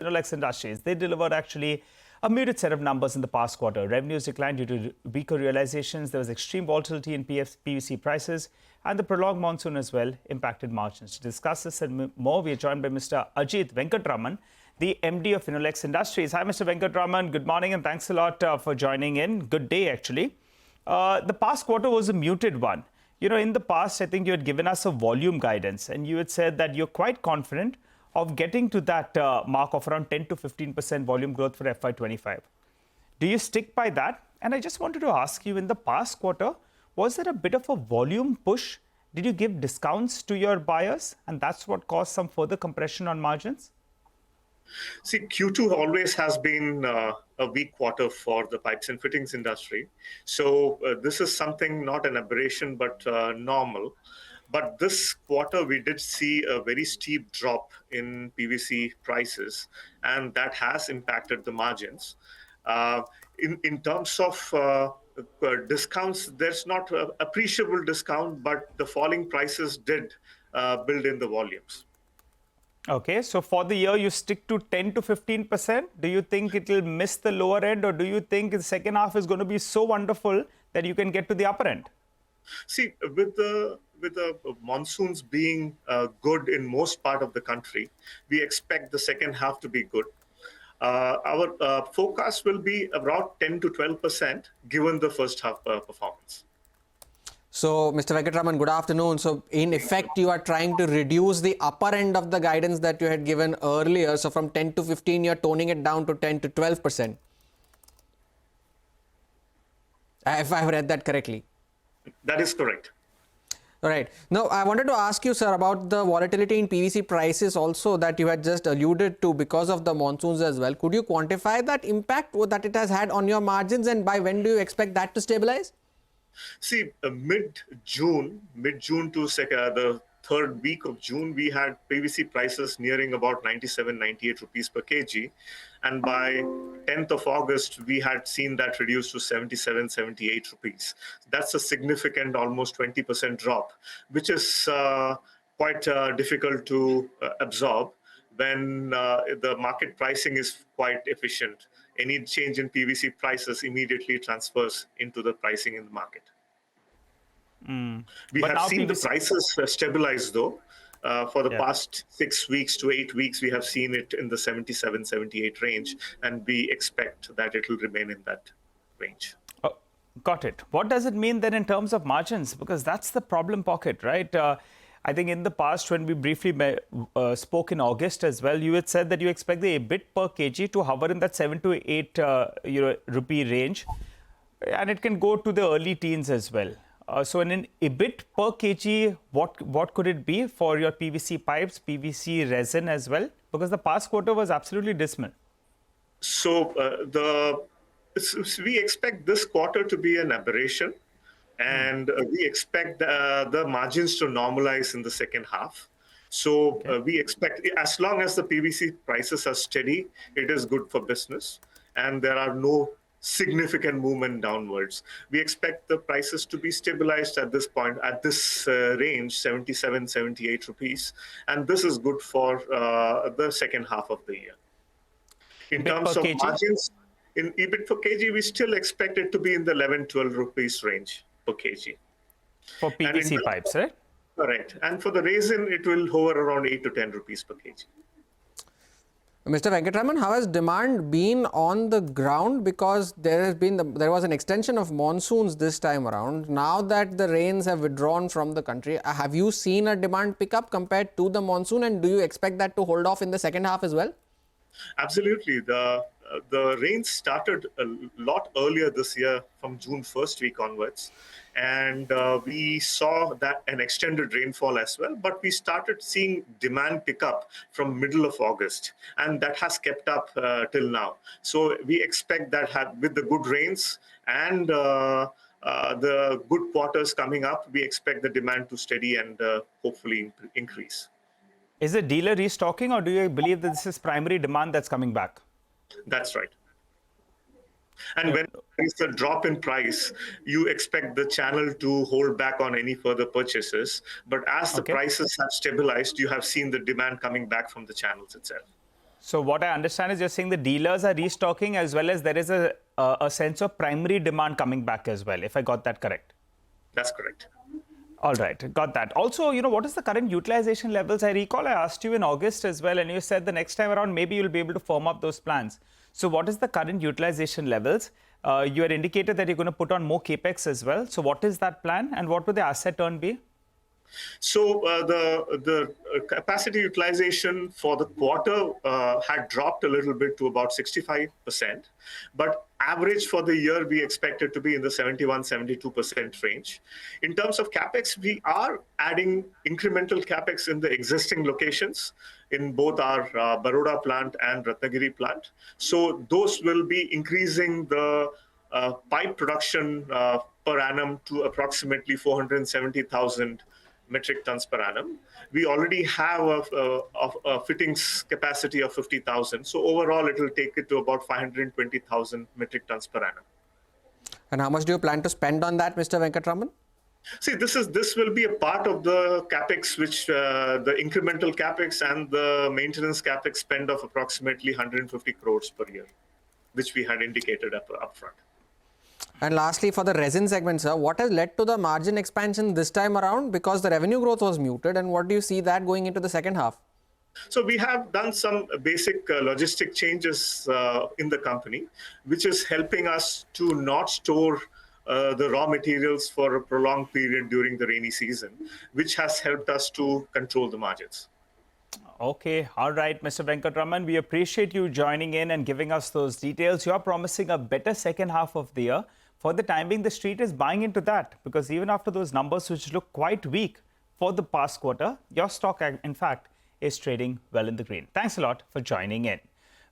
Finolex Industries. They delivered actually a muted set of numbers in the past quarter. Revenues declined due to weaker realizations. There was extreme volatility in PVC prices, and the prolonged monsoon as well impacted margins. To discuss this and more, we are joined by Mr. Ajit Venkataraman, the MD of Finolex Industries. Hi, Mr. Venkataraman. Good morning, and thanks a lot for joining in. Good day, actually. The past quarter was a muted one. You know, in the past, I think you had given us a volume guidance, and you had said that you're quite confident of getting to that mark of around 10 to 15% volume growth for FY25. Do you stick by that? And I just wanted to ask you, in the past quarter, was there a bit of a volume push? Did you give discounts to your buyers? And that's what caused some further compression on margins? See, Q2 always has been a weak quarter for the pipes and fittings industry. So this is something, not an aberration, but normal. But this quarter, we did see a very steep drop in PVC prices, and that has impacted the margins. In terms of discounts, there's not an appreciable discount, but the falling prices did build in the volumes. Okay, so for the year, you stick to 10 to 15%. Do you think it will miss the lower end, or do you think the second half is going to be so wonderful that you can get to the upper end? See, with the monsoons being good in most part of the country, we expect the second half to be good. Our forecast will be about 10 to 12% given the first half performance. So, Mr. Venkataraman, good afternoon. So, in effect, you are trying to reduce the upper end of the guidance that you had given earlier. So, from 10 to 15, you're toning it down to 10 to 12%. If I've read that correctly. That is correct. All right. Now, I wanted to ask you, sir, about the volatility in PVC prices also that you had just alluded to because of the monsoons as well. Could you quantify that impact that it has had on your margins, and by when do you expect that to stabilize? See, mid-June to the third week of June, we had PVC prices nearing about 97, 98 rupees per kg. And by 10th of August, we had seen that reduced to 77, 78 rupees. That's a significant, almost 20% drop, which is quite difficult to absorb when the market pricing is quite efficient. Any change in PVC prices immediately transfers into the pricing in the market. We have seen the prices stabilize, though. For the past 6 weeks to 8 weeks, we have seen it in the 77, 78 range, and we expect that it will remain in that range. Oh, got it. What does it mean then in terms of margins? Because that's the problem pocket, right? I think in the past, when we briefly spoke in August as well, you had said that you expect the EBIT per kg to hover in that 7 to 8 rupee range, and it can go to the early teens as well. So in an EBIT per kg, what could it be for your PVC pipes, PVC resin as well? Because the past quarter was absolutely dismal. So we expect this quarter to be an aberration. And we expect the margins to normalize in the second half. So we expect, as long as the PVC prices are steady, it is good for business. And there are no significant movement downwards. We expect the prices to be stabilized at this point, at this range, 77, 78 rupees. And this is good for the second half of the year. In terms of margins, in EBIT per kg, we still expect it to be in the 11, 12 rupees range per kg. For PVC pipes, right? Correct. And for the resin, it will hover around 8 to 10 rupees per kg. Mr. Venkataraman, how has demand been on the ground? Because there was an extension of monsoons this time around. Now that the rains have withdrawn from the country, have you seen a demand pickup compared to the monsoon? And do you expect that to hold off in the second half as well? Absolutely. The rains started a lot earlier this year from June first week onwards. And we saw that an extended rainfall as well. But we started seeing demand pick up from middle of August. And that has kept up till now. So we expect that with the good rains and the good quarters coming up, we expect the demand to steady and hopefully increase. Is it dealer restocking, or do you believe that this is primary demand that's coming back? That's right. And when there is a drop in price, you expect the channel to hold back on any further purchases. But as the prices have stabilized, you have seen the demand coming back from the channels itself. So what I understand is you're saying the dealers are restocking as well as there is a sense of primary demand coming back as well, if I got that correct. That's correct. All right, got that. Also, what is the current utilization levels? I recall I asked you in August as well, and you said the next time around, maybe you'll be able to firm up those plans. So what is the current utilization levels? You had indicated that you're going to put on more capex as well. So what is that plan and what would the asset turn be? So the capacity utilization for the quarter had dropped a little bit to about 65%, but average for the year we expect it to be in the 71-72% range. In terms of capex, we are adding incremental capex in the existing locations in both our Baroda plant and Ratnagiri plant. So those will be increasing the pipe production per annum to approximately 470,000 metric tons per annum. We already have a fittings capacity of 50,000. So overall, it will take it to about 520,000 metric tons per annum. And how much do you plan to spend on that, Mr. Venkataraman? See, this will be a part of the capex, which the incremental capex and the maintenance capex spend of approximately 150 crores per year, which we had indicated upfront. And lastly, for the resin segment, sir, what has led to the margin expansion this time around? Because the revenue growth was muted, and what do you see that going into the second half? So we have done some basic logistic changes in the company, which is helping us to not store the raw materials for a prolonged period during the rainy season, which has helped us to control the margins. Okay. All right, Mr. Venkataraman, we appreciate you joining in and giving us those details. You're promising a better second half of the year. For the time being, the street is buying into that because even after those numbers, which look quite weak for the past quarter, your stock, in fact, is trading well in the green. Thanks a lot for joining in.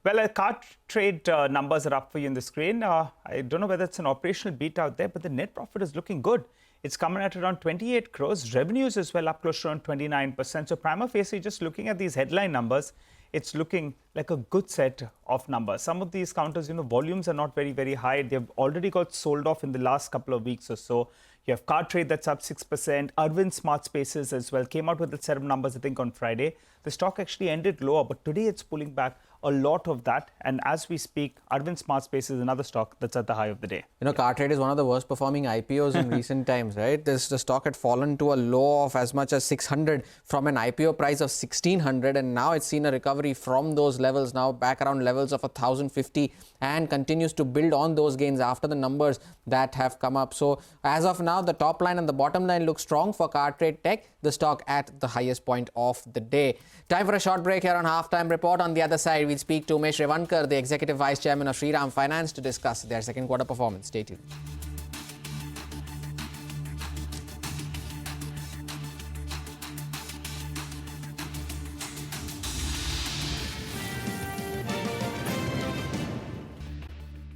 Well, car trade numbers are up for you on the screen. I don't know whether it's an operational beat out there, but the net profit is looking good. It's coming at around 28 crores. Revenues as well up close to around 29%. So prima facie, just looking at these headline numbers, it's looking like a good set of numbers. Some of these counters, volumes are not very, very high. They've already got sold off in the last couple of weeks or so. You have car trade that's up 6%. Arvind Smart Spaces as well came out with its set of numbers, I think, on Friday. The stock actually ended lower, but today it's pulling back a lot of that. And as we speak, Arvind Smart Spaces is another stock that's at the high of the day. Car trade is one of the worst performing IPOs in recent times, right? The stock had fallen to a low of as much as 600 from an IPO price of 1600, and now it's seen a recovery from those levels, now back around levels of 1050, and continues to build on those gains after the numbers that have come up. So as of now, the top line and the bottom line look strong for car trade tech, the stock at the highest point of the day. Time for a short break here on Halftime Report. On the other side, we'll speak to Umesh Revankar, the Executive Vice Chairman of Shriram Finance, to discuss their second quarter performance. Stay tuned.